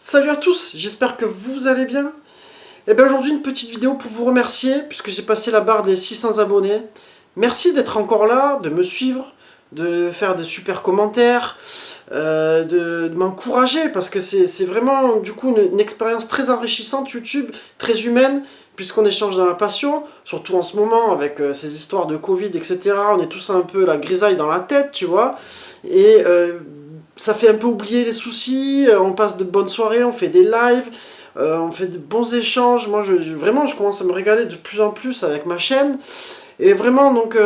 Salut à tous, j'espère que vous allez bien. Et bien aujourd'hui une petite vidéo pour vous remercier puisque j'ai passé la barre des 600 abonnés. Merci d'être encore là, de me suivre, de faire des super commentaires, de m'encourager parce que c'est vraiment du coup une expérience très enrichissante YouTube, très humaine puisqu'on échange dans la passion, surtout en ce moment avec ces histoires de Covid, etc. On est tous un peu la grisaille dans la tête, tu vois. Et ça fait un peu oublier les soucis, on passe de bonnes soirées, on fait des lives, on fait de bons échanges. Moi, vraiment, je commence à me régaler de plus en plus avec ma chaîne. Et vraiment, donc,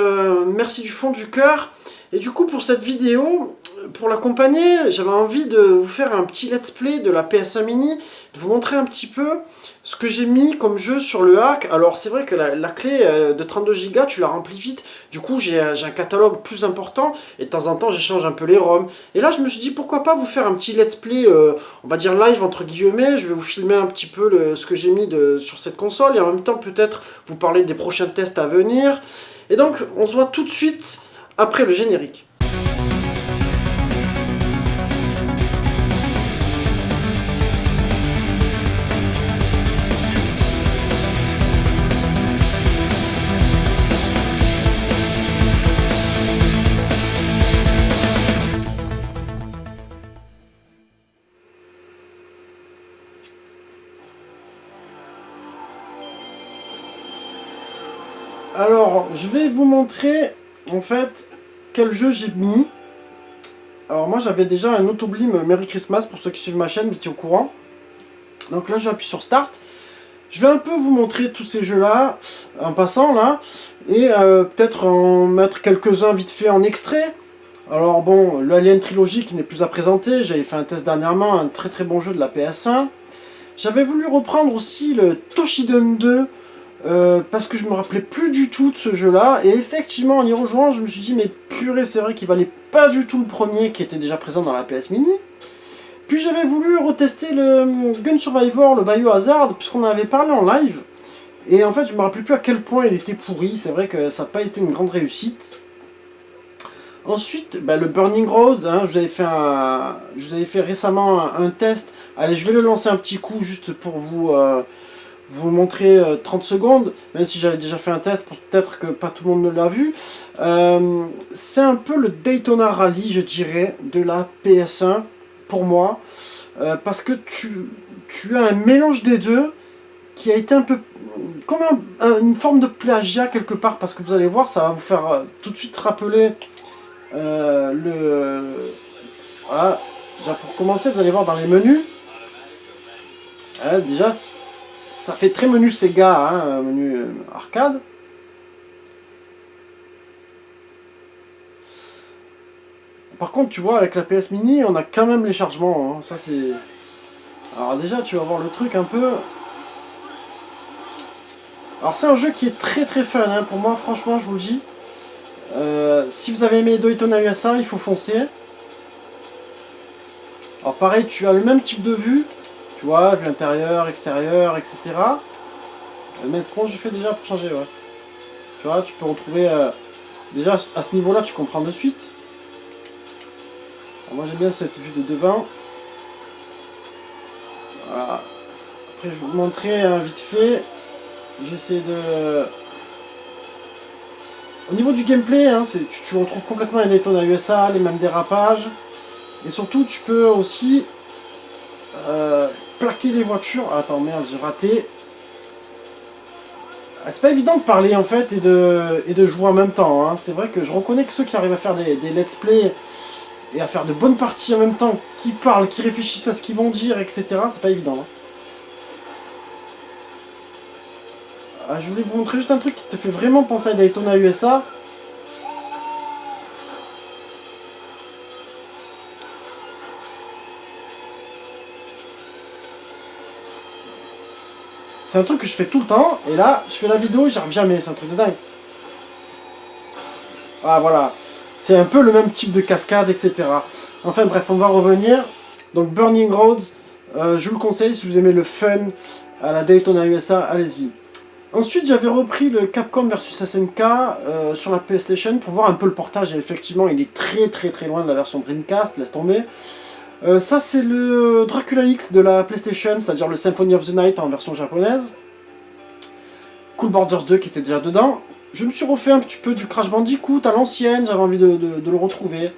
merci du fond du cœur. Et du coup, pour cette vidéo, pour l'accompagner, j'avais envie de vous faire un petit let's play de la PS1 Mini, de vous montrer un petit peu ce que j'ai mis comme jeu sur le hack. Alors, c'est vrai que la clé de 32 Go, tu la remplis vite. Du coup, j'ai un catalogue plus important et de temps en temps, j'échange un peu les ROM. Et là, je me suis dit, pourquoi pas vous faire un petit let's play, on va dire live entre guillemets. Je vais vous filmer un petit peu ce que j'ai mis sur cette console et en même temps, peut-être vous parler des prochains tests à venir. Et donc, on se voit tout de suite après le générique. Alors, je vais vous montrer en fait quel jeu j'ai mis. Alors moi j'avais déjà un Autoblim Merry Christmas pour ceux qui suivent ma chaîne, vous étiez au courant. Donc là j'appuie sur Start. Je vais un peu vous montrer tous ces jeux là en passant là. Et peut-être en mettre quelques-uns vite fait en extrait. Alors bon, l'Alien Trilogy qui n'est plus à présenter. J'avais fait un test dernièrement, un très très bon jeu de la PS1. J'avais voulu reprendre aussi le Toshiden 2. Parce que je me rappelais plus du tout de ce jeu là, et effectivement en y rejoignant je me suis dit mais purée, c'est vrai qu'il valait pas du tout le premier qui était déjà présent dans la PS Mini. Puis j'avais voulu retester le Gun Survivor, le Biohazard, puisqu'on en avait parlé en live, et en fait je me rappelais plus à quel point il était pourri. C'est vrai que ça n'a pas été une grande réussite. Ensuite le Burning Roads, hein, je vous avais fait récemment un test. Allez, je vais le lancer un petit coup juste pour vous montrer 30 secondes, même si j'avais déjà fait un test, peut-être que pas tout le monde ne l'a vu. C'est un peu le Daytona Rally, je dirais, de la PS1, pour moi, parce que tu as un mélange des deux qui a été un peu comme une forme de plagiat quelque part, parce que vous allez voir, ça va vous faire tout de suite rappeler Voilà, déjà pour commencer, vous allez voir dans les menus, déjà, ça fait très menu Sega, hein, menu arcade. Par contre, tu vois, avec la PS Mini, on a quand même les chargements. Hein. Ça, c'est... Alors déjà, tu vas voir le truc un peu... Alors c'est un jeu qui est très très fun, hein. Pour moi, franchement, je vous le dis. Si vous avez aimé Daytona USA, il faut foncer. Alors pareil, tu as le même type de vue. Tu vois, vue intérieure, extérieure, etc. Mais ce que je fais déjà pour changer, ouais. Tu vois, tu peux retrouver... déjà, à ce niveau-là, tu comprends de suite. Alors, moi, j'aime bien cette vue de devant. Voilà. Après, je vais vous montrer vite fait. J'essaie de... Au niveau du gameplay, hein, tu retrouves complètement les Daytona USA, les mêmes dérapages. Et surtout, tu peux aussi plaquer les voitures. Ah, attends, merde, j'ai raté. C'est pas évident de parler en fait et de jouer en même temps. Hein. C'est vrai que je reconnais que ceux qui arrivent à faire des let's play et à faire de bonnes parties en même temps, qui parlent, qui réfléchissent à ce qu'ils vont dire, etc. C'est pas évident. Hein. Ah, je voulais vous montrer juste un truc qui te fait vraiment penser à Daytona USA. C'est un truc que je fais tout le temps, et là, je fais la vidéo et j'y arrive jamais, c'est un truc de dingue. Ah, voilà. C'est un peu le même type de cascade, etc. Enfin bref, on va revenir. Donc Burning Roads, je vous le conseille, si vous aimez le fun à la Daytona USA, allez-y. Ensuite, j'avais repris le Capcom vs SNK sur la PlayStation pour voir un peu le portage, et effectivement, il est très très très loin de la version Dreamcast, laisse tomber. Ça c'est le Dracula X de la PlayStation, c'est-à-dire le Symphony of the Night en version japonaise. Cool Borders 2 qui était déjà dedans. Je me suis refait un petit peu du Crash Bandicoot à l'ancienne, j'avais envie de le retrouver.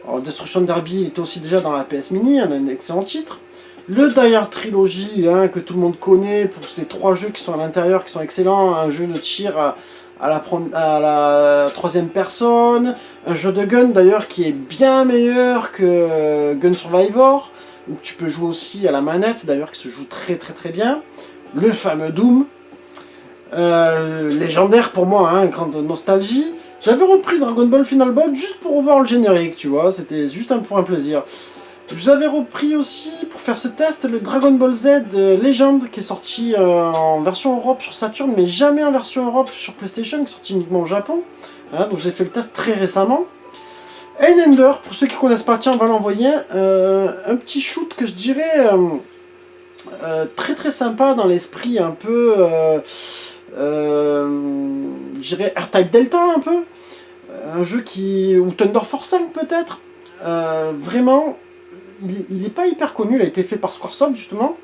Alors, Destruction Derby était aussi déjà dans la PS Mini, un excellent titre. Le Die Hard Trilogy, hein, que tout le monde connaît, pour ces 3 jeux qui sont à l'intérieur, qui sont excellents. Un jeu de tir à la troisième personne. Un jeu de gun d'ailleurs qui est bien meilleur que Gun Survivor. Où tu peux jouer aussi à la manette, d'ailleurs qui se joue très très très bien. Le fameux Doom. Légendaire pour moi, hein, grande nostalgie. J'avais repris Dragon Ball Final Bout juste pour revoir le générique, tu vois, c'était juste pour un plaisir. Je vous avais repris aussi, pour faire ce test, le Dragon Ball Z Legend, qui est sorti en version Europe sur Saturn, mais jamais en version Europe sur PlayStation, qui est sorti uniquement au Japon. Hein, donc j'ai fait le test très récemment. Einhander, pour ceux qui ne connaissent pas, tiens, on va l'envoyer. Un petit shoot que je dirais très très sympa dans l'esprit un peu... je dirais R-Type Delta un peu, un jeu qui... ou Thunder Force 5 peut-être, vraiment, il n'est pas hyper connu, il a été fait par Squaresoft justement,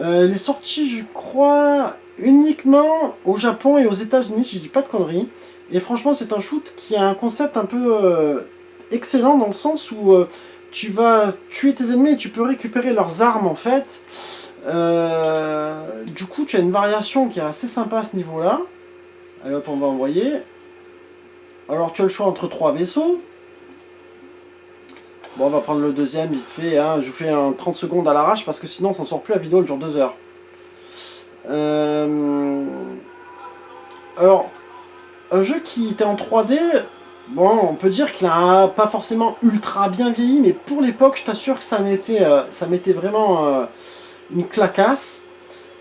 il est sorti je crois uniquement au Japon et aux États-Unis si je dis pas de conneries, et franchement c'est un shoot qui a un concept un peu excellent dans le sens où tu vas tuer tes ennemis et tu peux récupérer leurs armes en fait. Du coup, tu as une variation qui est assez sympa à ce niveau-là. Allez hop, on va envoyer. Alors, tu as le choix entre 3 vaisseaux. Bon, on va prendre le deuxième vite fait. Hein. Je vous fais un 30 secondes à l'arrache parce que sinon, on s'en sort plus. La vidéo, elle dure 2 heures. Alors, un jeu qui était en 3D. Bon, on peut dire qu'il a pas forcément ultra bien vieilli, mais pour l'époque, je t'assure que ça mettait vraiment une clacasse.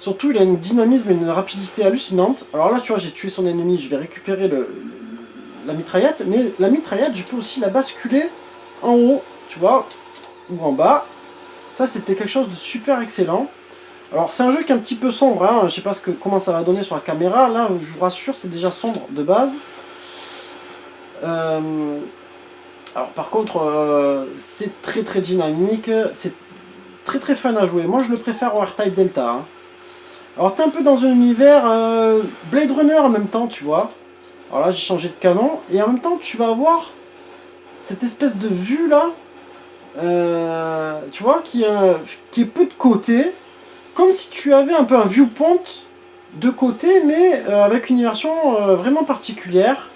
Surtout, il a une dynamisme et une rapidité hallucinante. Alors là, tu vois, j'ai tué son ennemi, je vais récupérer la mitraillette. Mais la mitraillette, je peux aussi la basculer en haut, tu vois, ou en bas. Ça, c'était quelque chose de super excellent. Alors, c'est un jeu qui est un petit peu sombre, hein. Je sais pas comment ça va donner sur la caméra. Là, je vous rassure, c'est déjà sombre de base. Alors, par contre, c'est très très dynamique. C'est très très fun à jouer. Moi, je le préfère au R-Type Delta. Hein. Alors t'es un peu dans un univers Blade Runner en même temps, tu vois. Alors là j'ai changé de canon, et en même temps tu vas avoir cette espèce de vue là, tu vois, qui est peu de côté, comme si tu avais un peu un viewpoint de côté, mais avec une immersion vraiment particulière.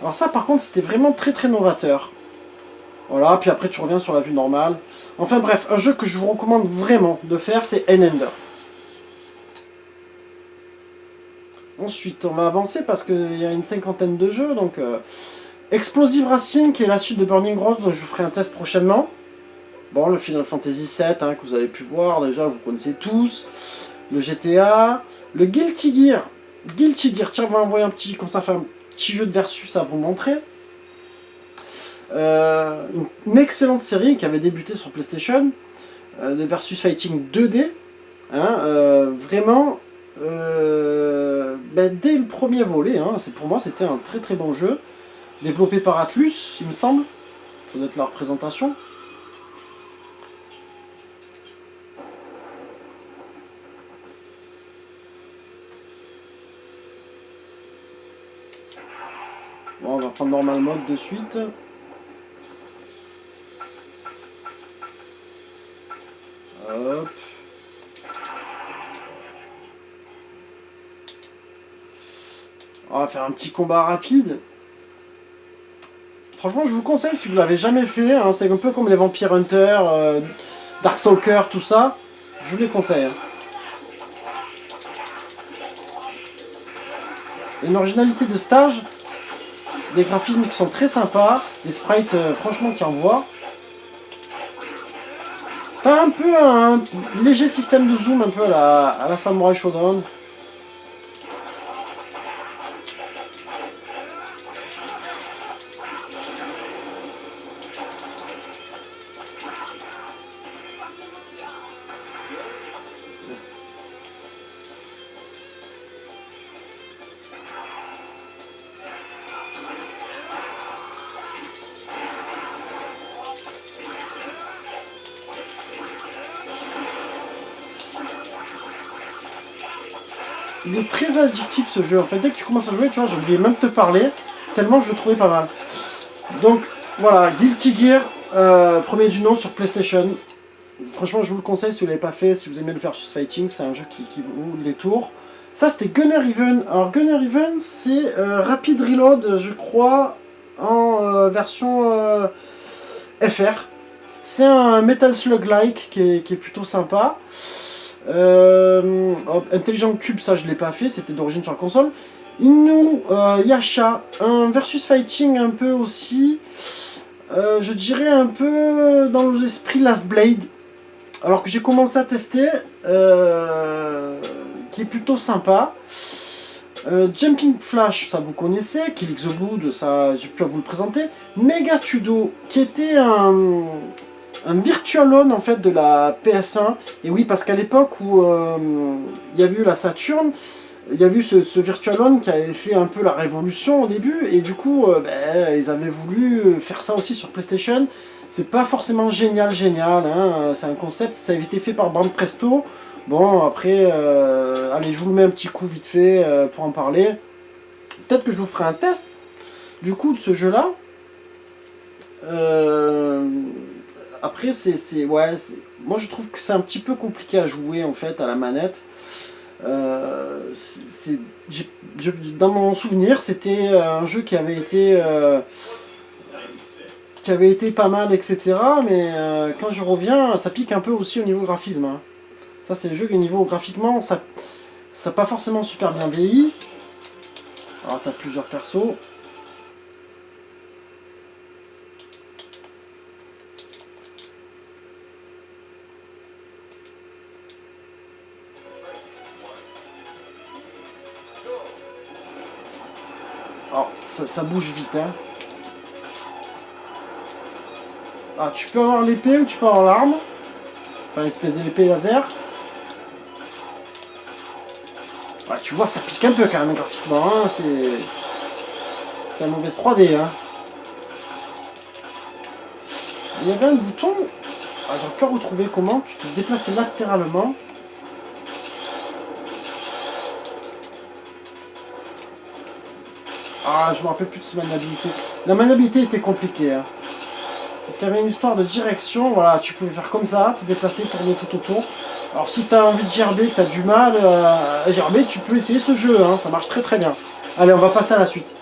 Alors ça par contre c'était vraiment très très novateur. Voilà, puis après tu reviens sur la vue normale. Enfin bref, un jeu que je vous recommande vraiment de faire, c'est Einhander. Ensuite, on va avancer parce qu'il y a une 50aine de jeux. Donc, Explosive Racing, qui est la suite de Burning Rose, dont je vous ferai un test prochainement. Bon, le Final Fantasy VII, hein, que vous avez pu voir, déjà, vous connaissez tous. Le GTA. Le Guilty Gear. Guilty Gear, tiens, on va envoyer un petit, comme ça, faire un petit jeu de versus à vous montrer. Une excellente série qui avait débuté sur PlayStation. De versus fighting 2D. Hein, vraiment... dès le premier volet, hein, pour moi c'était un très très bon jeu, développé par Atlus, il me semble, ça doit être la représentation. Bon, on va prendre normal mode de suite. Hop. On va faire un petit combat rapide. Franchement, je vous conseille si vous l'avez jamais fait. Hein, c'est un peu comme les Vampire Hunter, Darkstalker, tout ça. Je vous les conseille. Hein. Une originalité de stage, des graphismes qui sont très sympas, des sprites franchement qui envoient. T'as un peu un léger système de zoom un peu à la Samurai Shodown. il est très addictif ce jeu. En fait, dès que tu commences à jouer, tu vois, j'ai oublié même de te parler, tellement je le trouvais pas mal. Donc voilà, Guilty Gear, premier du nom sur PlayStation. Franchement, je vous le conseille si vous ne l'avez pas fait, si vous aimez le versus fighting, c'est un jeu qui vaut les tours. Ça, c'était Gunner Even. Alors, Gunner Even, c'est Rapid Reload, je crois, en version FR. C'est un Metal Slug-like qui est plutôt sympa. Intelligent Cube, ça, je ne l'ai pas fait, c'était d'origine sur la console. Inu Yasha, un versus fighting un peu aussi, je dirais un peu dans l'esprit Last Blade. Alors que j'ai commencé à tester, qui est plutôt sympa. Jumping Flash, ça vous connaissez. Kill the Blood, ça j'ai pu vous le présenter. Mega Tudo, qui était un Virtual-On en fait de la PS1. Et oui, parce qu'à l'époque où il y a eu la Saturn, il y a eu ce Virtual-On qui avait fait un peu la révolution au début. Et du coup, ils avaient voulu faire ça aussi sur PlayStation. C'est pas forcément génial, hein. C'est un concept, ça a été fait par Band Presto. Bon, après, allez, je vous le mets un petit coup vite fait pour en parler. Peut-être que je vous ferai un test, du coup, de ce jeu-là. Après, moi, je trouve que c'est un petit peu compliqué à jouer, en fait, à la manette. Dans mon souvenir, c'était un jeu qui avait été pas mal, etc. Mais quand je reviens, ça pique un peu aussi au niveau graphisme. Hein. Ça, c'est le jeu au niveau graphiquement, ça n'a pas forcément super bien vieilli. Alors, t'as plusieurs persos. Alors, ça bouge vite, hein. Ah, tu peux avoir l'épée ou tu peux avoir l'arme. Enfin, l'espèce d'épée laser. Ouais, tu vois, ça pique un peu quand même graphiquement. Hein. C'est un mauvaise 3D. Hein. Il y avait un bouton. Ah, j'arrive pas à retrouver comment. Tu te déplaçais latéralement. Ah, je me rappelle plus de cette maniabilité. La maniabilité était compliquée. Hein. Parce qu'il y avait une histoire de direction, voilà, tu pouvais faire comme ça, te déplacer, tourner tout autour. Alors si tu as envie de gerber, que tu as du mal à gerber, tu peux essayer ce jeu, hein, ça marche très très bien. Allez, on va passer à la suite.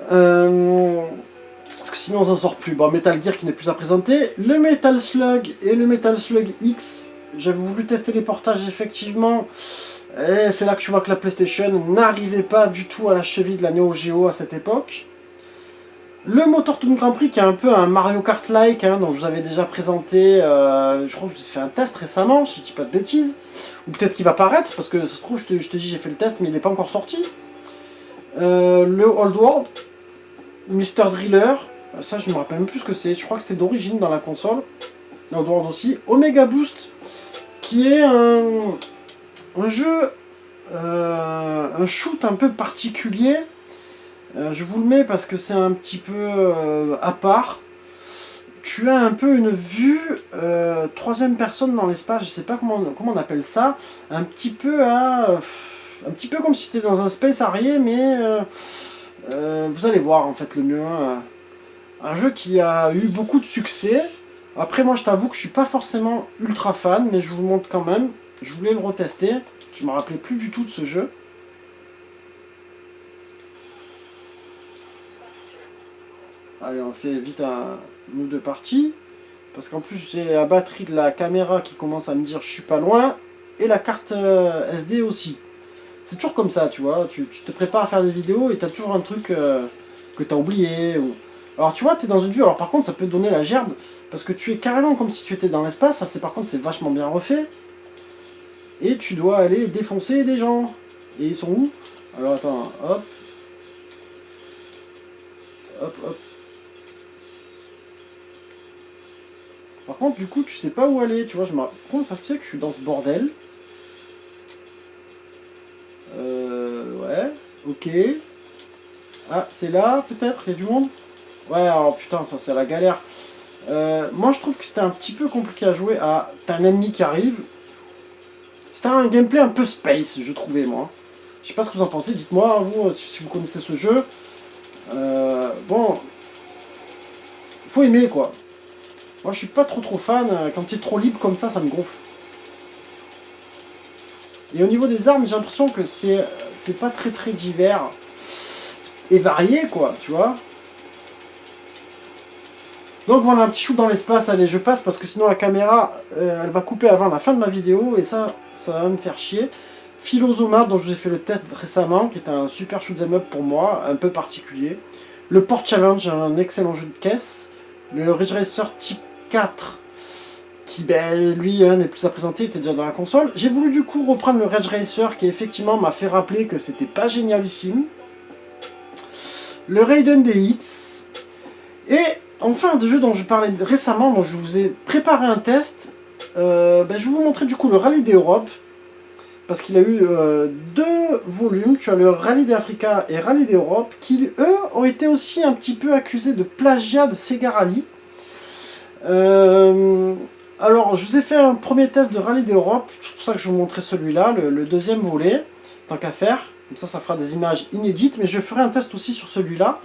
Parce que sinon on s'en sort plus. Bon, Metal Gear qui n'est plus à présenter. Le Metal Slug et le Metal Slug X. J'avais voulu tester les portages effectivement. Et c'est là que tu vois que la PlayStation n'arrivait pas du tout à la cheville de la Neo Geo à cette époque. Le Motor Toon Grand Prix qui est un peu un Mario Kart-like, hein, dont je vous avais déjà présenté, je crois que je vous ai fait un test récemment, si je dis pas de bêtises. Ou peut-être qu'il va paraître, parce que ça se trouve, je te dis j'ai fait le test, mais il n'est pas encore sorti. Le Old World, Mr. Driller, ça je me rappelle même plus ce que c'est, je crois que c'était d'origine dans la console. Old World aussi. Omega Boost, qui est un jeu, un shoot un peu particulier. Je vous le mets parce que c'est un petit peu à part. Tu as un peu une vue troisième personne dans l'espace, je sais pas comment on appelle ça. Un petit peu comme si tu étais dans un Space Harrier, mais vous allez voir en fait le mieux. Un jeu qui a eu beaucoup de succès. Après moi je t'avoue que je suis pas forcément ultra fan, mais je vous le montre quand même. Je voulais le retester. Je me rappelais plus du tout de ce jeu. Allez, on fait vite une ou deux parties. Parce qu'en plus, j'ai la batterie de la caméra qui commence à me dire je suis pas loin. Et la carte SD aussi. C'est toujours comme ça, tu vois. Tu te prépares à faire des vidéos et tu as toujours un truc que tu as oublié. Alors, tu vois, tu es dans une vue. Alors, par contre, ça peut te donner la gerbe. Parce que tu es carrément comme si tu étais dans l'espace. Ça, par contre, c'est vachement bien refait. Et tu dois aller défoncer des gens. Et ils sont où? Alors, attends, hop. Hop, hop. Par contre, du coup, tu sais pas où aller, tu vois, comment ça se fait que je suis dans ce bordel? Ouais, ok. Ah, c'est là, peut-être, il y a du monde? Ouais, alors putain, ça c'est la galère. Moi, je trouve que c'était un petit peu compliqué à jouer. Ah, t'as un ennemi qui arrive. C'était un gameplay un peu space, je trouvais, moi. Je sais pas ce que vous en pensez, dites-moi, vous, si vous connaissez ce jeu. Bon, faut aimer, quoi. Moi, je suis pas trop fan. Quand tu es trop libre comme ça me gonfle. Et au niveau des armes, j'ai l'impression que c'est pas très divers et varié, quoi, tu vois. Donc voilà, un petit shoot dans l'espace. Allez, je passe parce que sinon la caméra, elle va couper avant la fin de ma vidéo et ça va me faire chier. Philosoma, dont je vous ai fait le test récemment, qui est un super shoot'em up pour moi, un peu particulier. Le Port Challenge, un excellent jeu de caisse. Le Ridge Racer Type 4, qui ben, lui n'est plus à présenter, il était déjà dans la console. J'ai voulu du coup reprendre le Ridge Racer, qui effectivement m'a fait rappeler que c'était pas génialissime. Le Raiden DX. Et enfin, des jeux dont je parlais récemment, dont je vous ai préparé un test. Ben, je vais vous montrer du coup le Rallye d'Europe. Parce qu'il a eu 2 volumes, tu as le Rallye d'Africa et Rallye d'Europe, qui eux ont été aussi un petit peu accusés de plagiat de Sega Rally. Alors je vous ai fait un premier test de Rallye d'Europe, c'est pour ça que je vous montrais celui-là, le deuxième volet, tant qu'à faire. Comme ça fera des images inédites, mais je ferai un test aussi sur celui-là.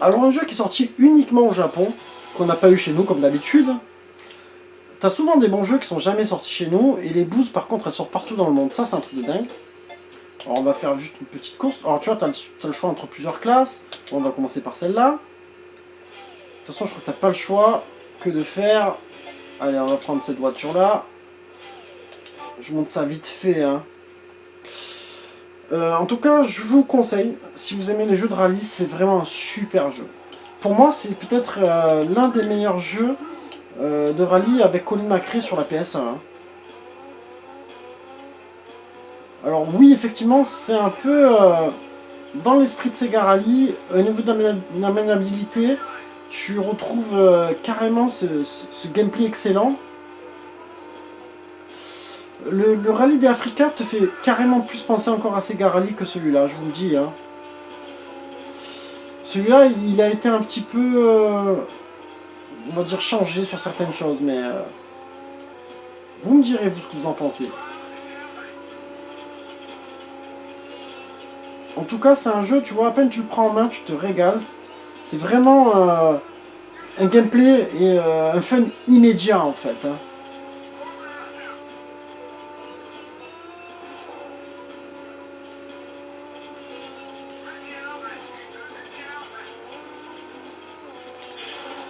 Alors un jeu qui est sorti uniquement au Japon, qu'on n'a pas eu chez nous comme d'habitude. T'as souvent des bons jeux qui sont jamais sortis chez nous, et les boosts par contre elles sortent partout dans le monde, ça c'est un truc de dingue. Alors on va faire juste une petite course, alors tu vois t'as le choix entre plusieurs classes, bon, on va commencer par celle-là. De toute façon je crois que t'as pas le choix que de faire, allez on va prendre cette voiture là, je monte ça vite fait hein. En tout cas je vous conseille, si vous aimez les jeux de rallye, c'est vraiment un super jeu. Pour moi c'est peut-être l'un des meilleurs jeux de rallye avec Colin McRae sur la PS1. Hein. Alors oui, effectivement, c'est un peu dans l'esprit de Sega Rally, au niveau de la maniabilité, tu retrouves carrément ce gameplay excellent. Le Rallye des Africa te fait carrément plus penser encore à Sega Rally que celui-là, je vous le dis. Hein. Celui-là, il a été un petit peu... on va dire changer sur certaines choses, mais vous me direz vous ce que vous en pensez. En tout cas, c'est un jeu, tu vois, à peine tu le prends en main, tu te régales. C'est vraiment un gameplay et un fun immédiat en fait. Hein.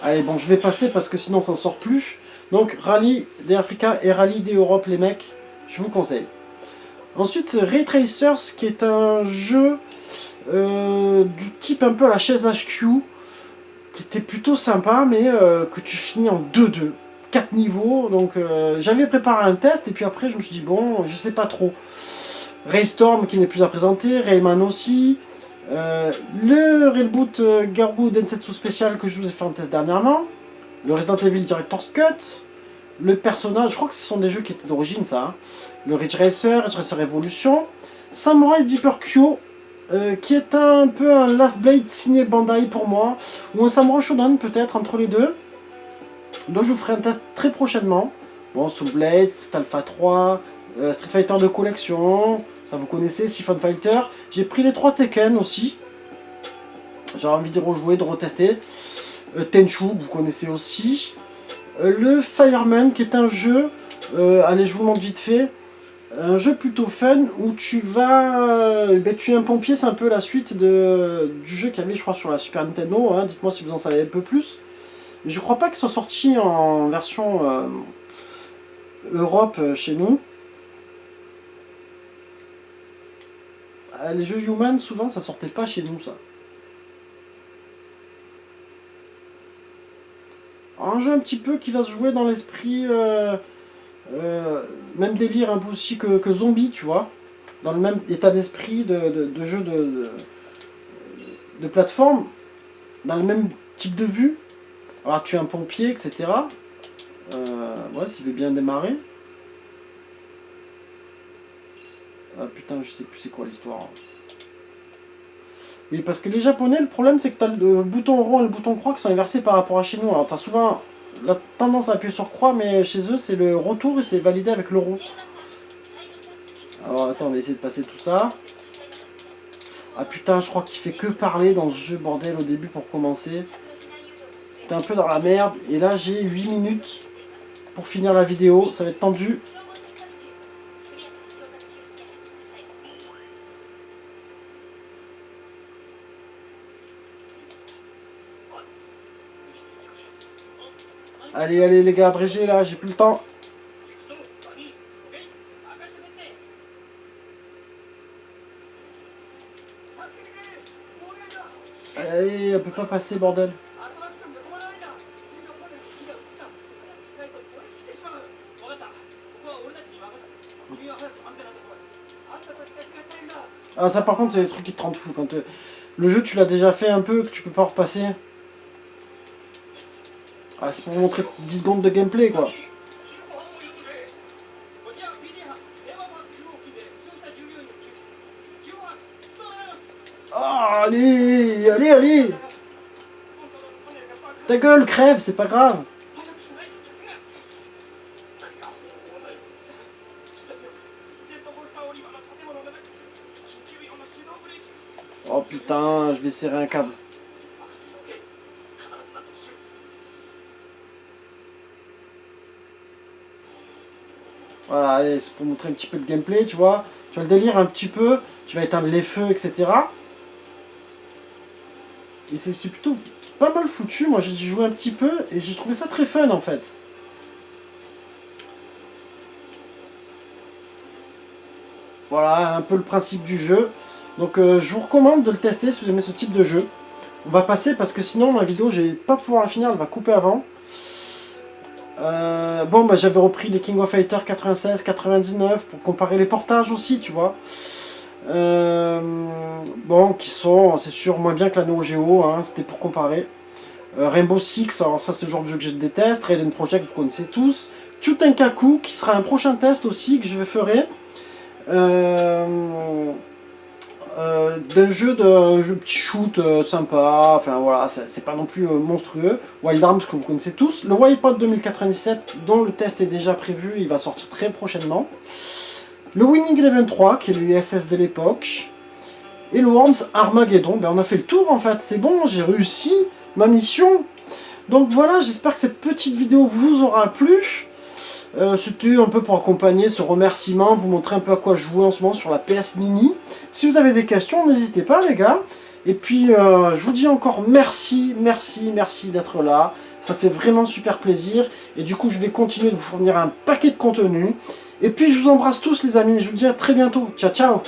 Allez, bon, je vais passer parce que sinon ça ne sort plus. Donc, Rallye des Africa et Rallye des Europe, les mecs, je vous conseille. Ensuite, Ray Tracers, qui est un jeu du type un peu à la chaise HQ, qui était plutôt sympa, mais que tu finis en 2-2, 4 niveaux. Donc, j'avais préparé un test, et puis après, je me suis dit, bon, je sais pas trop. Raystorm, qui n'est plus à présenter, Rayman aussi. Le Railboot Garou Densetsu Special que je vous ai fait en test dernièrement, le Resident Evil Director's Cut, le personnage, je crois que ce sont des jeux qui étaient d'origine ça, hein. Le Ridge Racer Evolution, Samurai Deeper Kyo, qui est un peu un Last Blade signé Bandai pour moi, ou un Samurai Shodown peut-être entre les deux, donc je vous ferai un test très prochainement. Bon, Soul Blade, Street Alpha 3, Street Fighter de collection, ça vous connaissez, Siphon Fighter. J'ai pris les 3 Tekken aussi. J'ai envie de rejouer, de retester. Tenchu, vous connaissez aussi. Le Fireman, qui est un jeu, allez je vous montre vite fait. Un jeu plutôt fun où tu vas... tu es un pompier, c'est un peu la suite du jeu qu'il y avait je crois sur la Super Nintendo. Hein. Dites-moi si vous en savez un peu plus. Mais je crois pas qu'il soit sorti en version Europe chez nous. Les jeux Human, souvent, ça sortait pas chez nous, ça. Alors, un jeu un petit peu qui va se jouer dans l'esprit... même délire un peu aussi que Zombie, tu vois. Dans le même état d'esprit de jeu de plateforme. Dans le même type de vue. Alors, tu es un pompier, etc. Ouais, s'il veut bien démarrer. Ah putain, je sais plus c'est quoi l'histoire. Oui, parce que les japonais, le problème c'est que tu as le bouton rond et le bouton croix qui sont inversés par rapport à chez nous. Alors tu as souvent la tendance à appuyer sur croix, mais chez eux c'est le retour et c'est validé avec le rond. Alors attends, on va essayer de passer tout ça. Ah putain, je crois qu'il fait que parler dans ce jeu, bordel, au début pour commencer. T'es un peu dans la merde. Et là, j'ai 8 minutes pour finir la vidéo. Ça va être tendu. Allez, allez les gars, abrégez là, j'ai plus le temps. Allez, on peut pas passer, bordel. Ah ça par contre c'est des trucs qui te rendent fou quand le jeu tu l'as déjà fait un peu que tu peux pas repasser. Ah c'est pour vous montrer 10 secondes de gameplay quoi. Ah allez, allez, allez. Ta gueule crève, c'est pas grave. Oh putain, je vais serrer un câble. Voilà, allez, c'est pour montrer un petit peu de gameplay, tu vois. Tu vas le délire un petit peu, tu vas éteindre les feux, etc. Et c'est plutôt pas mal foutu, moi j'ai joué un petit peu et j'ai trouvé ça très fun en fait. Voilà, un peu le principe du jeu. Donc je vous recommande de le tester si vous aimez ce type de jeu. On va passer parce que sinon ma vidéo je vais pas pouvoir la finir, elle va couper avant. Bon bah j'avais repris les King of Fighters 96-99 pour comparer les portages aussi tu vois. Bon qui sont c'est sûr moins bien que la Neo Geo, hein, c'était pour comparer. Rainbow Six, alors ça c'est le genre de jeu que je déteste. Raiden Project vous connaissez tous. Chutenkaku qui sera un prochain test aussi que je ferai. D'un jeu de petit shoot sympa, enfin voilà, c'est pas non plus monstrueux. Wild Arms que vous connaissez tous. Le Wipeout 2097 dont le test est déjà prévu, il va sortir très prochainement. Le Winning Eleven 3 qui est l'USS de l'époque. Et le Worms Armageddon, ben on a fait le tour en fait, c'est bon, j'ai réussi ma mission. Donc voilà, j'espère que cette petite vidéo vous aura plu. C'était un peu pour accompagner ce remerciement, vous montrer un peu à quoi je jouais en ce moment sur la PS Mini. Si vous avez des questions, n'hésitez pas les gars. Et puis je vous dis encore merci, merci, merci d'être là. Ça fait vraiment super plaisir. Et du coup je vais continuer de vous fournir un paquet de contenu. Et puis je vous embrasse tous les amis, je vous dis à très bientôt. Ciao ciao.